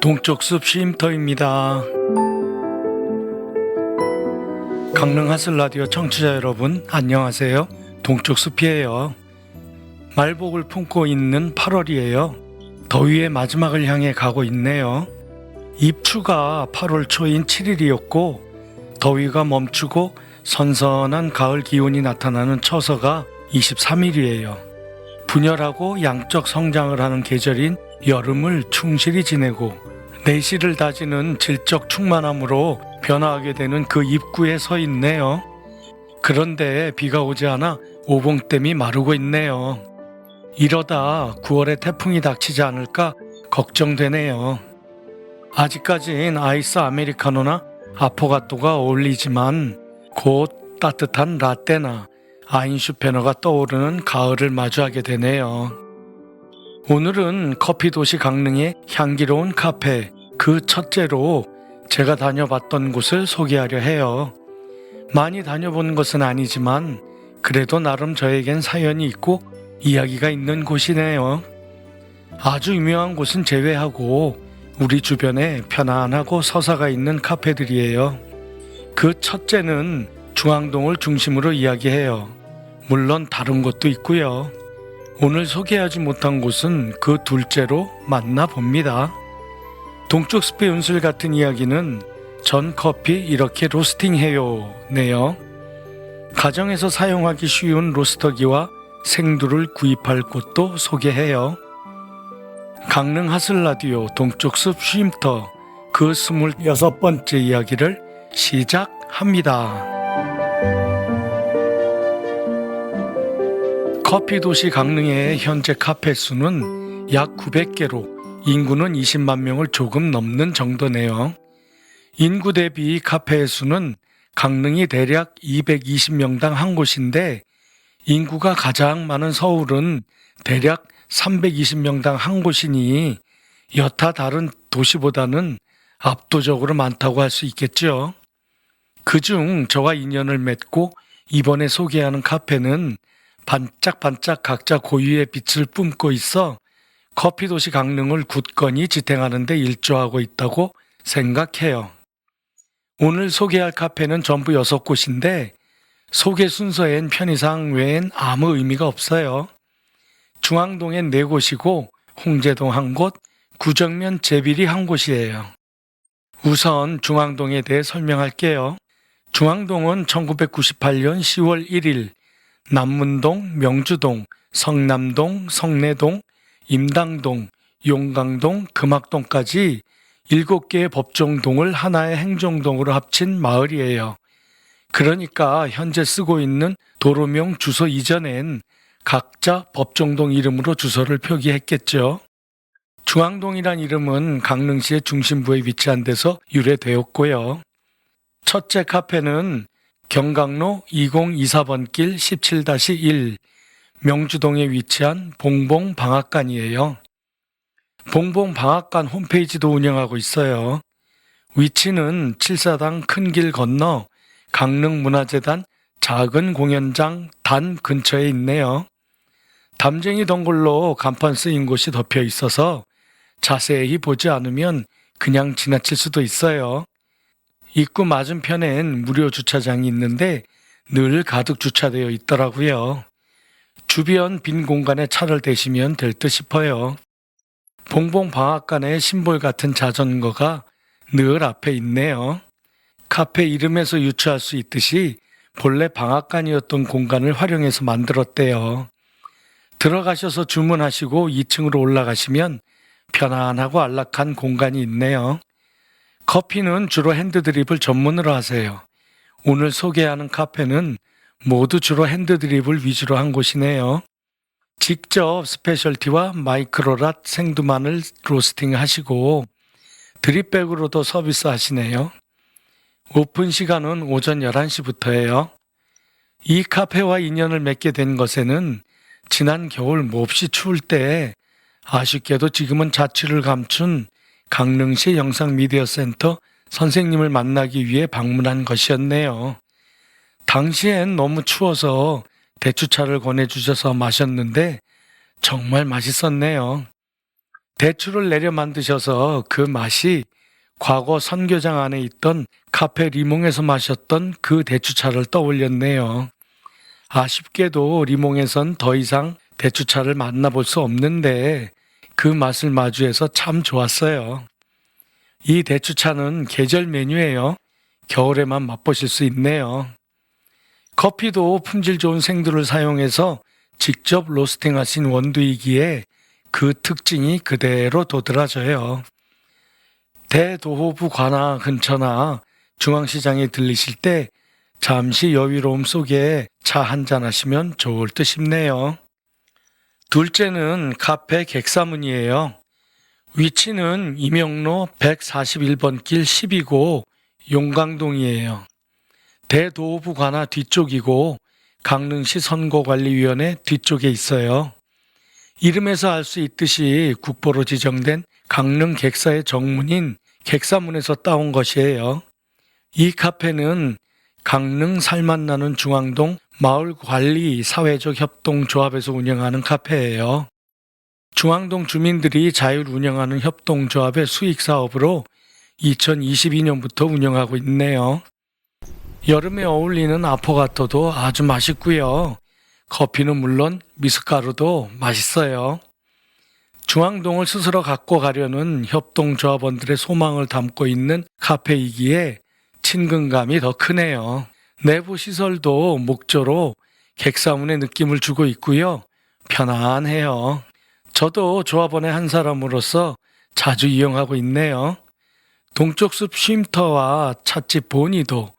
동쪽숲 쉼터입니다. 강릉 하슬 라디오 청취자 여러분, 안녕하세요. 동쪽숲이에요. 말복을 품고 있는 8월이에요. 더위의 마지막을 향해 가고 있네요. 입추가 8월 초인 7일이었고 더위가 멈추고 선선한 가을 기온이 나타나는 처서가 23일이에요. 분열하고 양적 성장을 하는 계절인 여름을 충실히 지내고 내실을 다지는 질적 충만함으로 변화하게 되는 그 입구에 서 있네요. 그런데 비가 오지 않아 오봉댐이 마르고 있네요. 이러다 9월에 태풍이 닥치지 않을까 걱정되네요. 아직까진 아이스 아메리카노나 아포가토가 어울리지만 곧 따뜻한 라떼나 아인슈페너가 떠오르는 가을을 마주하게 되네요. 오늘은 커피 도시 강릉의 향기로운 카페 그 첫째로 제가 다녀봤던 곳을 소개하려 해요. 많이 다녀본 것은 아니지만 그래도 나름 저에겐 사연이 있고 이야기가 있는 곳이네요. 아주 유명한 곳은 제외하고 우리 주변에 편안하고 서사가 있는 카페들이에요. 그 첫째는 중앙동을 중심으로 이야기해요. 물론 다른 곳도 있고요. 오늘 소개하지 못한 곳은 그 둘째로 만나봅니다. 동쪽숲의 운술 같은 이야기는 전 커피 이렇게 로스팅해요 네요. 가정에서 사용하기 쉬운 로스터기와 생두를 구입할 곳도 소개해요. 강릉 하슬 라디오 동쪽숲 쉼터 그 26번째 이야기를 시작합니다. 커피 도시 강릉의 현재 카페 수는 약 900개로 인구는 20만 명을 조금 넘는 정도네요. 인구 대비 카페의 수는 강릉이 대략 220명당 한 곳인데 인구가 가장 많은 서울은 대략 320명당 한 곳이니 여타 다른 도시보다는 압도적으로 많다고 할 수 있겠죠. 그중 저와 인연을 맺고 이번에 소개하는 카페는 반짝반짝 각자 고유의 빛을 뿜고 있어 커피도시 강릉을 굳건히 지탱하는 데 일조하고 있다고 생각해요. 오늘 소개할 카페는 전부 6곳인데 소개 순서엔 편의상 외엔 아무 의미가 없어요. 중앙동엔 4곳이고 홍제동 1곳, 구정면 제비리 1곳이에요. 우선 중앙동에 대해 설명할게요. 중앙동은 1998년 10월 1일 남문동, 명주동, 성남동, 성내동, 임당동, 용강동, 금학동까지 7개의 법정동을 하나의 행정동으로 합친 마을이에요. 그러니까 현재 쓰고 있는 도로명 주소 이전엔 각자 법정동 이름으로 주소를 표기했겠죠. 중앙동이란 이름은 강릉시의 중심부에 위치한 데서 유래되었고요. 첫째 카페는 경강로 2024번 길 17-1 명주동에 위치한 봉봉방앗간이에요. 봉봉방앗간 홈페이지도 운영하고 있어요. 위치는 칠사당 큰 길 건너 강릉문화재단 작은 공연장 단 근처에 있네요. 담쟁이 덩굴로 간판 쓰인 곳이 덮여 있어서 자세히 보지 않으면 그냥 지나칠 수도 있어요. 입구 맞은편엔 무료 주차장이 있는데 늘 가득 주차되어 있더라고요. 주변 빈 공간에 차를 대시면 될 듯 싶어요. 봉봉방앗간의 심볼 같은 자전거가 늘 앞에 있네요. 카페 이름에서 유추할 수 있듯이 본래 방앗간이었던 공간을 활용해서 만들었대요. 들어가셔서 주문하시고 2층으로 올라가시면 편안하고 안락한 공간이 있네요. 커피는 주로 핸드드립을 전문으로 하세요. 오늘 소개하는 카페는 모두 주로 핸드드립을 위주로 한 곳이네요. 직접 스페셜티와 마이크로랏 생두만을 로스팅 하시고 드립백으로도 서비스 하시네요. 오픈 시간은 오전 11시부터예요. 이 카페와 인연을 맺게 된 것에는 지난 겨울 몹시 추울 때 아쉽게도 지금은 자취를 감춘 강릉시 영상미디어센터 선생님을 만나기 위해 방문한 것이었네요. 당시엔 너무 추워서 대추차를 권해주셔서 마셨는데 정말 맛있었네요. 대추를 내려 만드셔서 그 맛이 과거 선교장 안에 있던 카페 리몽에서 마셨던 그 대추차를 떠올렸네요. 아쉽게도 리몽에선 더 이상 대추차를 만나볼 수 없는데 그 맛을 마주해서 참 좋았어요. 이 대추차는 계절 메뉴예요. 겨울에만 맛보실 수 있네요. 커피도 품질 좋은 생두를 사용해서 직접 로스팅하신 원두이기에 그 특징이 그대로 도드라져요. 대도호부 관아 근처나 중앙시장에 들리실 때 잠시 여유로움 속에 차 한잔 하시면 좋을 듯 싶네요. 둘째는 카페 객사문이에요. 위치는 임영로 141번 길 10이고 용강동이에요. 대도호부 관아 뒤쪽이고 강릉시 선거관리위원회 뒤쪽에 있어요. 이름에서 알 수 있듯이 국보로 지정된 강릉 객사의 정문인 객사문에서 따온 것이에요. 이 카페는 강릉 살맛나는 중앙동 마을관리 사회적 협동조합에서 운영하는 카페예요. 중앙동 주민들이 자율 운영하는 협동조합의 수익사업으로 2022년부터 운영하고 있네요. 여름에 어울리는 아포가토도 아주 맛있고요. 커피는 물론 미숫가루도 맛있어요. 중앙동을 스스로 갖고 가려는 협동조합원들의 소망을 담고 있는 카페이기에 친근감이 더 크네요. 내부 시설도 목조로 객사문의 느낌을 주고 있고요. 편안해요. 저도 조합원의 한 사람으로서 자주 이용하고 있네요. 동쪽 숲 쉼터와 찻집 보니도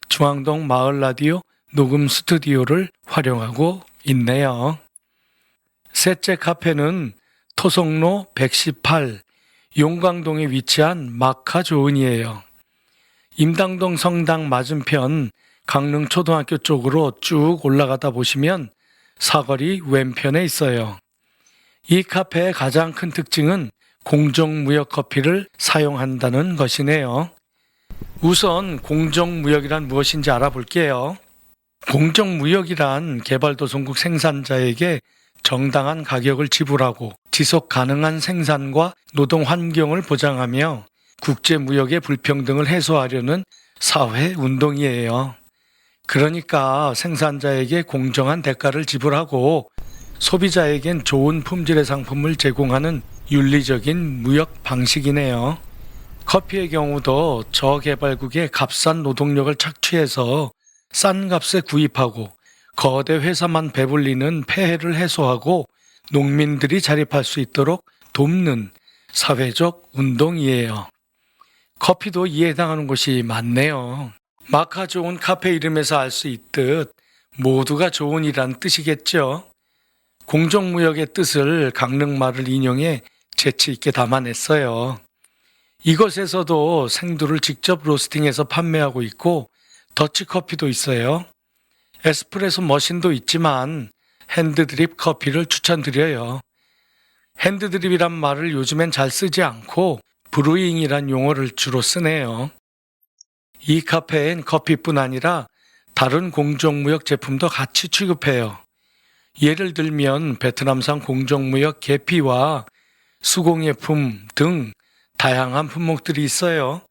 중앙동 마을 라디오 녹음 스튜디오를 활용하고 있네요. 셋째 카페는 토속로 118 용강동에 위치한 마카조은이에요. 임당동 성당 맞은편 강릉초등학교 쪽으로 쭉 올라가다 보시면 사거리 왼편에 있어요. 이 카페의 가장 큰 특징은 공정무역 커피를 사용한다는 것이네요. 우선 공정무역이란 무엇인지 알아볼게요. 공정무역이란 개발도상국 생산자에게 정당한 가격을 지불하고 지속 가능한 생산과 노동 환경을 보장하며 국제무역의 불평등을 해소하려는 사회운동이에요. 그러니까 생산자에게 공정한 대가를 지불하고 소비자에겐 좋은 품질의 상품을 제공하는 윤리적인 무역 방식이네요. 커피의 경우도 저개발국의 값싼 노동력을 착취해서 싼 값에 구입하고 거대 회사만 배불리는 폐해를 해소하고 농민들이 자립할 수 있도록 돕는 사회적 운동이에요. 커피도 이에 해당하는 곳이 많네요. 마카 좋은 카페 이름에서 알 수 있듯 모두가 좋은이란 뜻이겠죠. 공정무역의 뜻을 강릉말을 인용해 재치 있게 담아냈어요. 이곳에서도 생두를 직접 로스팅해서 판매하고 있고 더치커피도 있어요. 에스프레소 머신도 있지만 핸드드립 커피를 추천드려요. 핸드드립이란 말을 요즘엔 잘 쓰지 않고 브루잉이란 용어를 주로 쓰네요. 이 카페엔 커피뿐 아니라 다른 공정무역 제품도 같이 취급해요. 예를 들면 베트남산 공정무역 계피와 수공예품 등 다양한 품목들이 있어요.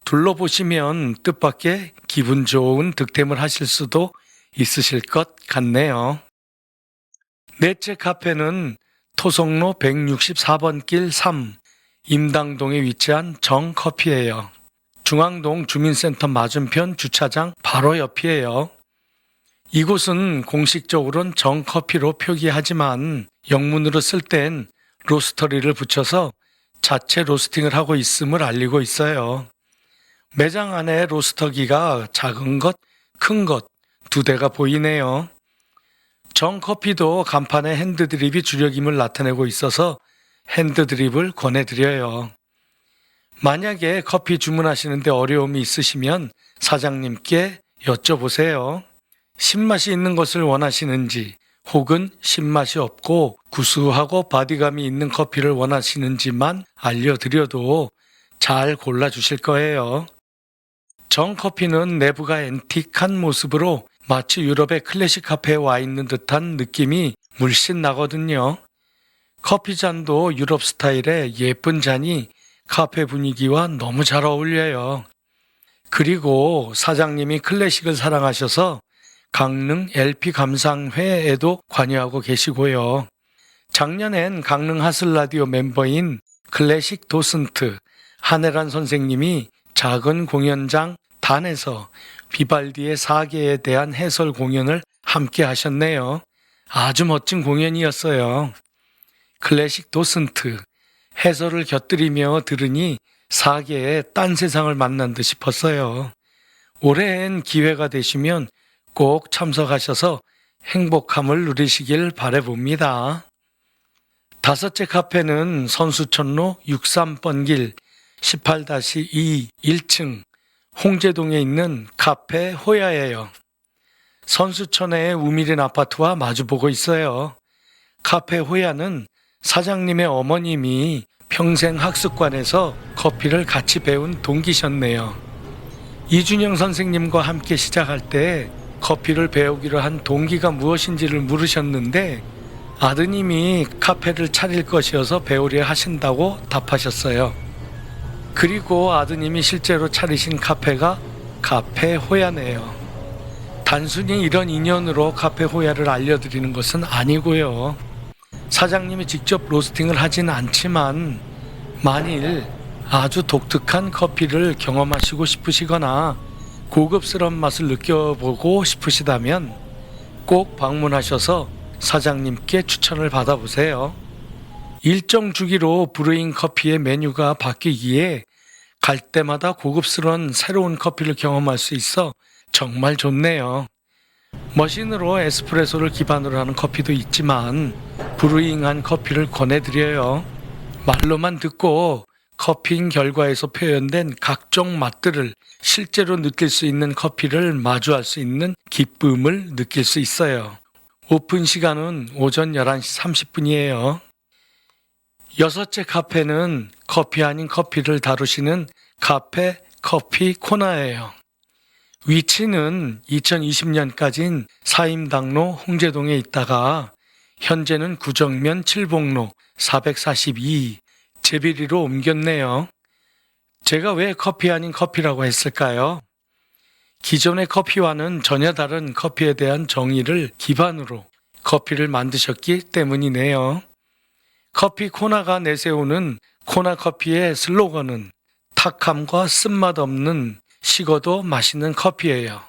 둘러보시면 뜻밖의 기분 좋은 득템을 하실 수도 있으실 것 같네요. 넷째 카페는 토속로 164번 길 3 임당동에 위치한 정커피예요. 중앙동 주민센터 맞은편 주차장 바로 옆이에요. 이곳은 공식적으로는 정커피로 표기하지만 영문으로 쓸 땐 로스터리를 붙여서 자체 로스팅을 하고 있음을 알리고 있어요. 매장 안에 로스터기가 작은 것, 큰 것 두 대가 보이네요. 정커피도 간판에 핸드드립이 주력임을 나타내고 있어서 핸드드립을 권해드려요. 만약에 커피 주문하시는데 어려움이 있으시면 사장님께 여쭤보세요. 신맛이 있는 것을 원하시는지 혹은 신맛이 없고 구수하고 바디감이 있는 커피를 원하시는지만 알려드려도 잘 골라주실 거예요. 정커피는 내부가 앤틱한 모습으로 마치 유럽의 클래식 카페에 와 있는 듯한 느낌이 물씬 나거든요. 커피 잔도 유럽 스타일의 예쁜 잔이 카페 분위기와 너무 잘 어울려요. 그리고 사장님이 클래식을 사랑하셔서 강릉 LP 감상회에도 관여하고 계시고요. 작년엔 강릉 하슬라디오 멤버인 클래식 도슨트 한혜란 선생님이 작은 공연장 단에서 비발디의 사계에 대한 해설 공연을 함께 하셨네요. 아주 멋진 공연이었어요. 클래식 도슨트 해설을 곁들이며 들으니 사계의 딴 세상을 만난 듯 싶었어요. 올해엔 기회가 되시면 꼭 참석하셔서 행복함을 누리시길 바라봅니다. 다섯째 카페는 선수촌로 63번 길 18-2 1층 홍제동에 있는 카페 호야예요. 선수촌의 우미린 아파트와 마주보고 있어요. 카페 호야는 사장님의 어머님이 평생 학습관에서 커피를 같이 배운 동기셨네요. 이준영 선생님과 함께 시작할 때 커피를 배우기로 한 동기가 무엇인지를 물으셨는데 아드님이 카페를 차릴 것이어서 배우려 하신다고 답하셨어요. 그리고 아드님이 실제로 차리신 카페가 카페 호야네요. 단순히 이런 인연으로 카페 호야를 알려드리는 것은 아니고요. 사장님이 직접 로스팅을 하진 않지만 만일 아주 독특한 커피를 경험하시고 싶으시거나 고급스러운 맛을 느껴보고 싶으시다면 꼭 방문하셔서 사장님께 추천을 받아보세요. 일정 주기로 브루잉 커피의 메뉴가 바뀌기에 갈 때마다 고급스러운 새로운 커피를 경험할 수 있어 정말 좋네요. 머신으로 에스프레소를 기반으로 하는 커피도 있지만 브루잉한 커피를 권해드려요. 말로만 듣고 커피인 결과에서 표현된 각종 맛들을 실제로 느낄 수 있는 커피를 마주할 수 있는 기쁨을 느낄 수 있어요. 오픈 시간은 오전 11시 30분이에요. 여섯째 카페는 커피 아닌 커피를 다루시는 카페 커피 코너예요. 위치는 2020년까지는 사임당로 홍제동에 있다가 현재는 구정면 칠봉로 442 제비리로 옮겼네요. 제가 왜 커피 아닌 커피라고 했을까요? 기존의 커피와는 전혀 다른 커피에 대한 정의를 기반으로 커피를 만드셨기 때문이네요. 커피 코나가 내세우는 코나 커피의 슬로건은 탁함과 쓴맛 없는 식어도 맛있는 커피예요.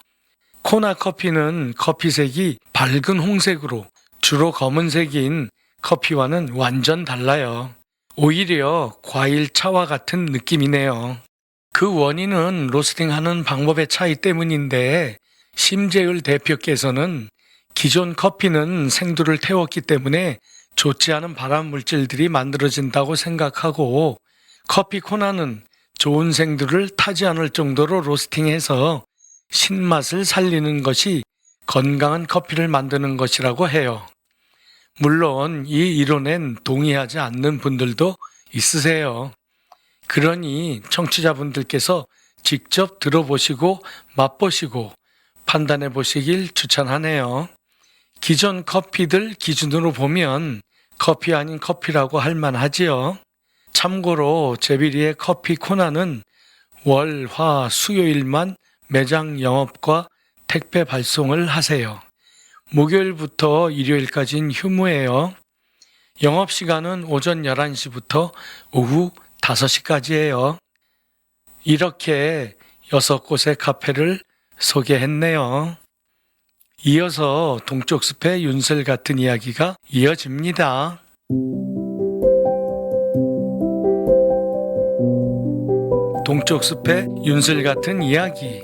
코나 커피는 커피색이 밝은 홍색으로 주로 검은색인 커피와는 완전 달라요. 오히려 과일 차와 같은 느낌이네요. 그 원인은 로스팅하는 방법의 차이 때문인데 심재을 대표께서는 기존 커피는 생두를 태웠기 때문에 좋지 않은 발암 물질들이 만들어진다고 생각하고 커피 코나는 좋은 생두를 타지 않을 정도로 로스팅해서 신맛을 살리는 것이 건강한 커피를 만드는 것이라고 해요. 물론 이 이론엔 동의하지 않는 분들도 있으세요. 그러니 청취자분들께서 직접 들어보시고 맛보시고 판단해 보시길 추천하네요. 기존 커피들 기준으로 보면 커피 아닌 커피라고 할 만하지요. 참고로 제비리의 커피 코나는 월, 화, 수요일만 매장 영업과 택배 발송을 하세요. 목요일부터 일요일까지는 휴무예요. 영업시간은 오전 11시부터 오후 5시까지예요. 이렇게 6곳의 카페를 소개했네요. 이어서 동쪽 숲의 윤슬 같은 이야기가 이어집니다. 동쪽 숲의 윤슬 같은 이야기.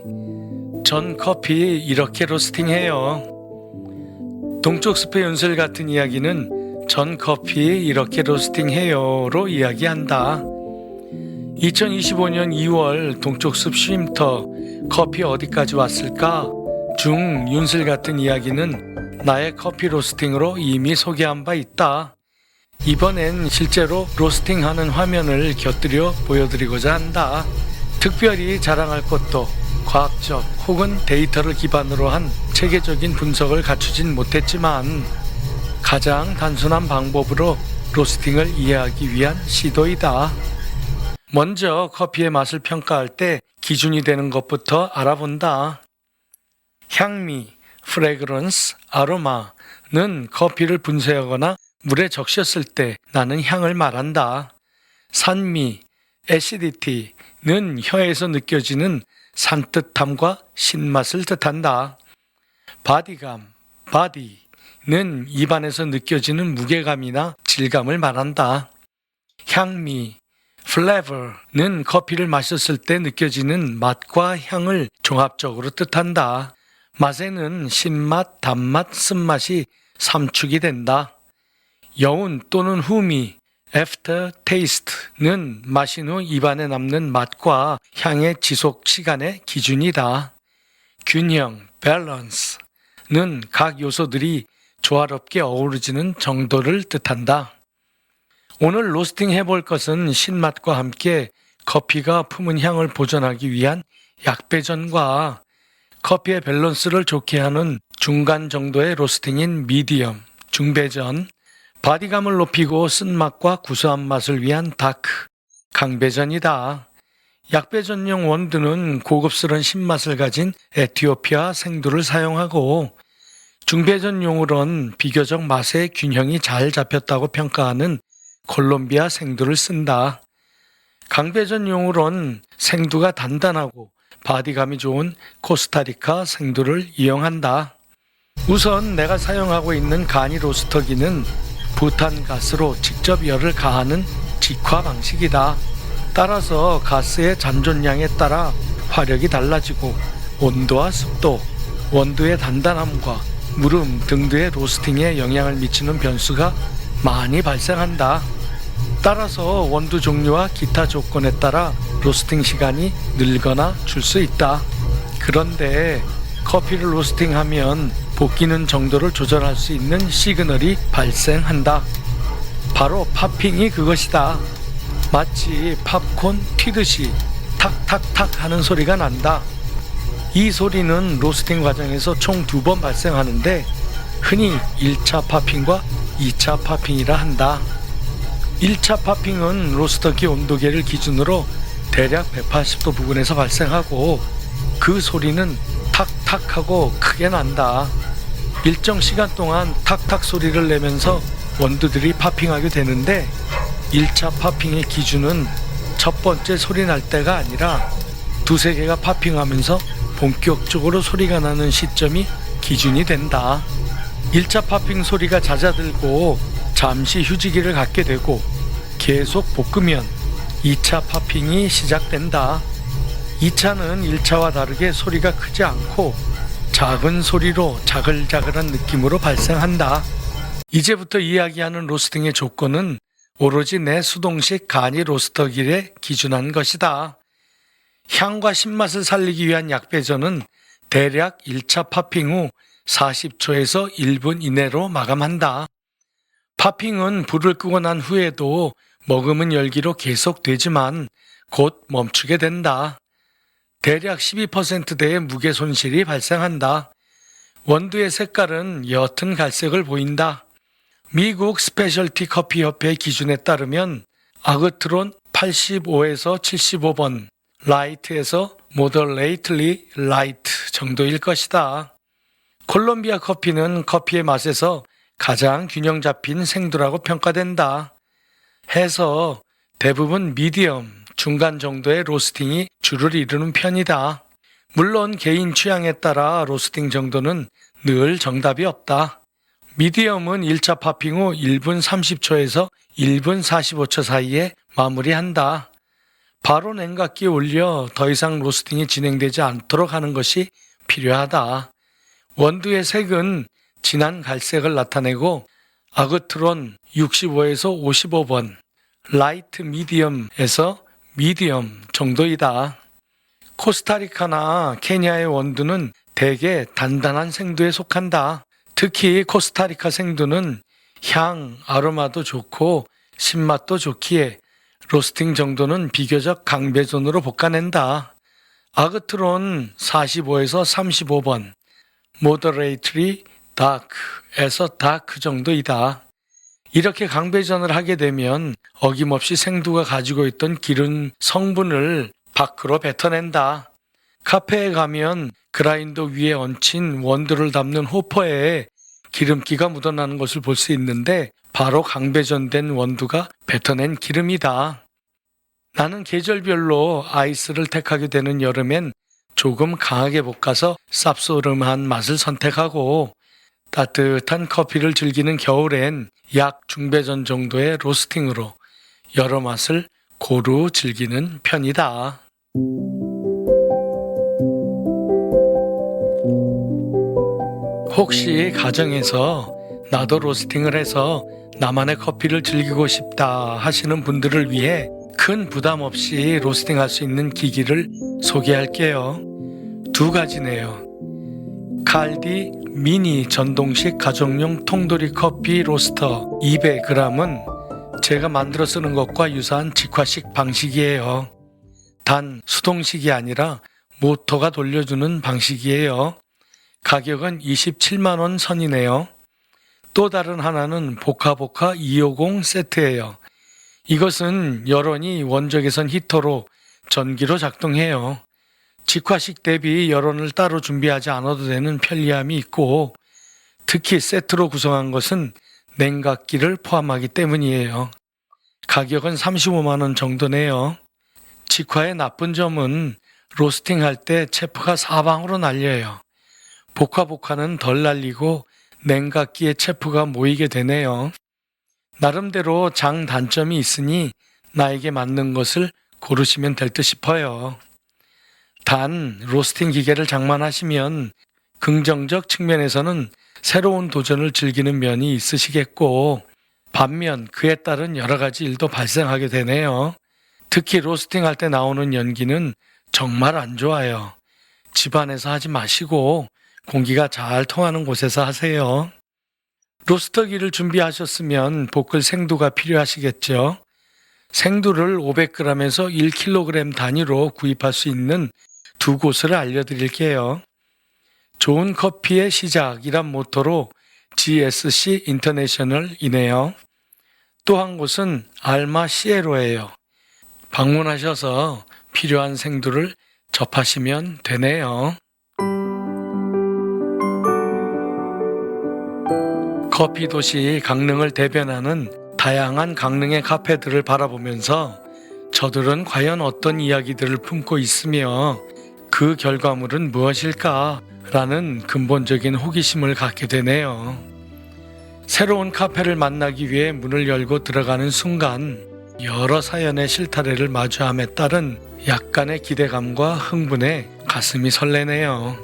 전 커피 이렇게 로스팅해요. 동쪽 숲의 윤슬 같은 이야기는 전 커피 이렇게 로스팅해요로 이야기한다. 2025년 2월 동쪽 숲 쉼터 커피 어디까지 왔을까? 중 윤슬 같은 이야기는 나의 커피 로스팅으로 이미 소개한 바 있다. 이번엔 실제로 로스팅하는 화면을 곁들여 보여드리고자 한다. 특별히 자랑할 것도 과학적 혹은 데이터를 기반으로 한 체계적인 분석을 갖추진 못했지만 가장 단순한 방법으로 로스팅을 이해하기 위한 시도이다. 먼저 커피의 맛을 평가할 때 기준이 되는 것부터 알아본다. 향미, 프레그런스, 아로마는 커피를 분쇄하거나 물에 적셨을 때 나는 향을 말한다. 산미, 애시디티는 혀에서 느껴지는 산뜻함과 신맛을 뜻한다. 바디감, 바디는 입안에서 느껴지는 무게감이나 질감을 말한다. 향미, 플레버는 커피를 마셨을 때 느껴지는 맛과 향을 종합적으로 뜻한다. 맛에는 신맛, 단맛, 쓴맛이 삼축이 된다. 여운 또는 후미, 애프터 테이스트는 마신 후 입안에 남는 맛과 향의 지속 시간의 기준이다. 균형, 밸런스는 각 요소들이 조화롭게 어우러지는 정도를 뜻한다. 오늘 로스팅 해볼 것은 신맛과 함께 커피가 품은 향을 보존하기 위한 약배전과 커피의 밸런스를 좋게 하는 중간 정도의 로스팅인 미디엄, 중배전, 바디감을 높이고 쓴맛과 구수한 맛을 위한 다크, 강배전이다. 약배전용 원두는 고급스러운 신맛을 가진 에티오피아 생두를 사용하고 중배전용으로는 비교적 맛의 균형이 잘 잡혔다고 평가하는 콜롬비아 생두를 쓴다. 강배전용으로는 생두가 단단하고 바디감이 좋은 코스타리카 생두를 이용한다. 우선 내가 사용하고 있는 가니 로스터기는 부탄가스로 직접 열을 가하는 직화 방식이다. 따라서 가스의 잔존량에 따라 화력이 달라지고 온도와 습도, 원두의 단단함과 무름 등등의 로스팅에 영향을 미치는 변수가 많이 발생한다. 따라서 원두 종류와 기타 조건에 따라 로스팅 시간이 늘거나 줄 수 있다. 그런데 커피를 로스팅하면 볶이는 정도를 조절할 수 있는 시그널이 발생한다. 바로 팝핑이 그것이다. 마치 팝콘 튀듯이 탁탁탁 하는 소리가 난다. 이 소리는 로스팅 과정에서 총 2번 발생하는데 흔히 1차 팝핑과 2차 팝핑이라 한다. 1차 팝핑은 로스터기 온도계를 기준으로 대략 180도 부근에서 발생하고 그 소리는 탁탁하고 크게 난다. 일정 시간 동안 탁탁 소리를 내면서 원두들이 팝핑하게 되는데 1차 팝핑의 기준은 첫 번째 소리 날 때가 아니라 두세 개가 팝핑하면서 본격적으로 소리가 나는 시점이 기준이 된다. 1차 팝핑 소리가 잦아들고 잠시 휴지기를 갖게 되고 계속 볶으면 2차 팝핑이 시작된다. 2차는 1차와 다르게 소리가 크지 않고 작은 소리로 자글자글한 느낌으로 발생한다. 이제부터 이야기하는 로스팅의 조건은 오로지 내 수동식 가니 로스터기에 기준한 것이다. 향과 신맛을 살리기 위한 약배전은 대략 1차 팝핑 후 40초에서 1분 이내로 마감한다. 팝핑은 불을 끄고 난 후에도 머금은 열기로 계속되지만 곧 멈추게 된다. 대략 12%대의 무게 손실이 발생한다. 원두의 색깔은 옅은 갈색을 보인다. 미국 스페셜티 커피 협회 기준에 따르면 아그트론 85에서 75번, 라이트에서 moderately light 정도일 것이다. 콜롬비아 커피는 커피의 맛에서 가장 균형 잡힌 생두라고 평가된다. 해서 대부분 미디엄, 중간 정도의 로스팅이 주를 이루는 편이다. 물론 개인 취향에 따라 로스팅 정도는 늘 정답이 없다. 미디엄은 1차 팝핑 후 1분 30초에서 1분 45초 사이에 마무리한다. 바로 냉각기에 올려 더 이상 로스팅이 진행되지 않도록 하는 것이 필요하다. 원두의 색은 진한 갈색을 나타내고 아그트론 65에서 55번, 라이트 미디엄에서 미디엄 정도이다. 코스타리카나 케냐의 원두는 대개 단단한 생두에 속한다. 특히 코스타리카 생두는 향, 아로마도 좋고 신맛도 좋기에 로스팅 정도는 비교적 강배전으로 볶아낸다. 아그트론 45에서 35번, moderately dark에서 dark 정도이다. 이렇게 강배전을 하게 되면 어김없이 생두가 가지고 있던 기름 성분을 밖으로 뱉어낸다. 카페에 가면 그라인더 위에 얹힌 원두를 담는 호퍼에 기름기가 묻어나는 것을 볼 수 있는데 바로 강배전된 원두가 뱉어낸 기름이다. 나는 계절별로 아이스를 택하게 되는 여름엔 조금 강하게 볶아서 쌉소름한 맛을 선택하고 따뜻한 커피를 즐기는 겨울엔 약 중배전 정도의 로스팅으로 여러 맛을 고루 즐기는 편이다. 혹시 가정에서 나도 로스팅을 해서 나만의 커피를 즐기고 싶다 하시는 분들을 위해 큰 부담 없이 로스팅할 수 있는 기기를 소개할게요. 두 가지네요. 칼디 미니 전동식 가정용 통돌이 커피 로스터 200g은 제가 만들어 쓰는 것과 유사한 직화식 방식이에요. 단 수동식이 아니라 모터가 돌려주는 방식이에요. 가격은 27만 원 선이네요. 또 다른 하나는 보카보카 250 세트예요. 이것은 열원이 원적외선 히터로 전기로 작동해요. 직화식 대비 열원을 따로 준비하지 않아도 되는 편리함이 있고 특히 세트로 구성한 것은 냉각기를 포함하기 때문이에요. 가격은 35만 원 정도네요. 직화의 나쁜 점은 로스팅할 때 체프가 사방으로 날려요. 보카보카는 덜 날리고 냉각기에 체프가 모이게 되네요. 나름대로 장단점이 있으니 나에게 맞는 것을 고르시면 될 듯 싶어요. 단 로스팅 기계를 장만하시면 긍정적 측면에서는 새로운 도전을 즐기는 면이 있으시겠고 반면 그에 따른 여러 가지 일도 발생하게 되네요. 특히 로스팅할 때 나오는 연기는 정말 안 좋아요. 집안에서 하지 마시고 공기가 잘 통하는 곳에서 하세요. 로스터기를 준비하셨으면 볶을 생두가 필요하시겠죠. 생두를 500g에서 1kg 단위로 구입할 수 있는 두 곳을 알려드릴게요. 좋은 커피의 시작이란 모토로 GSC 인터내셔널이네요. 또 한 곳은 알마 시에로예요. 방문하셔서 필요한 생두를 접하시면 되네요. 커피 도시 강릉을 대변하는 다양한 강릉의 카페들을 바라보면서 저들은 과연 어떤 이야기들을 품고 있으며 그 결과물은 무엇일까? 라는 근본적인 호기심을 갖게 되네요. 새로운 카페를 만나기 위해 문을 열고 들어가는 순간 여러 사연의 실타래를 마주함에 따른 약간의 기대감과 흥분에 가슴이 설레네요.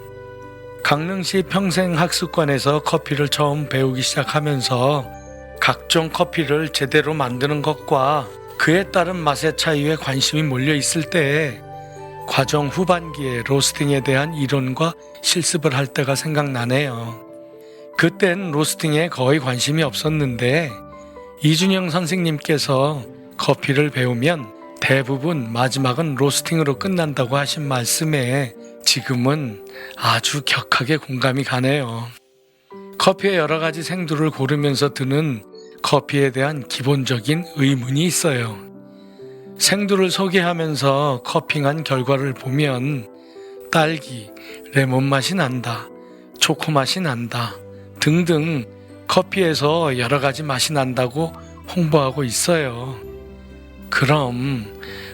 강릉시 평생학습관에서 커피를 처음 배우기 시작하면서 각종 커피를 제대로 만드는 것과 그에 따른 맛의 차이에 관심이 몰려 있을 때 과정 후반기에 로스팅에 대한 이론과 실습을 할 때가 생각나네요. 그땐 로스팅에 거의 관심이 없었는데 이준영 선생님께서 커피를 배우면 대부분 마지막은 로스팅으로 끝난다고 하신 말씀에 지금은 아주 격하게 공감이 가네요. 커피의 여러 가지 생두를 고르면서 드는 커피에 대한 기본적인 의문이 있어요. 생두를 소개하면서 커핑한 결과를 보면 딸기, 레몬 맛이 난다, 초코 맛이 난다 등등 커피에서 여러 가지 맛이 난다고 홍보하고 있어요. 그럼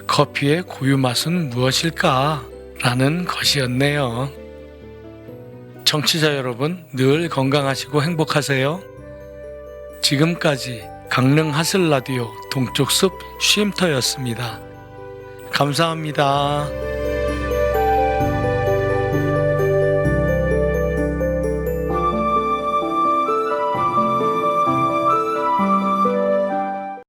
커피의 고유 맛은 무엇일까? 라는 것이었네요. 청취자 여러분, 늘 건강하시고 행복하세요. 지금까지 강릉 하슬라디오 동쪽숲 쉼터였습니다. 감사합니다.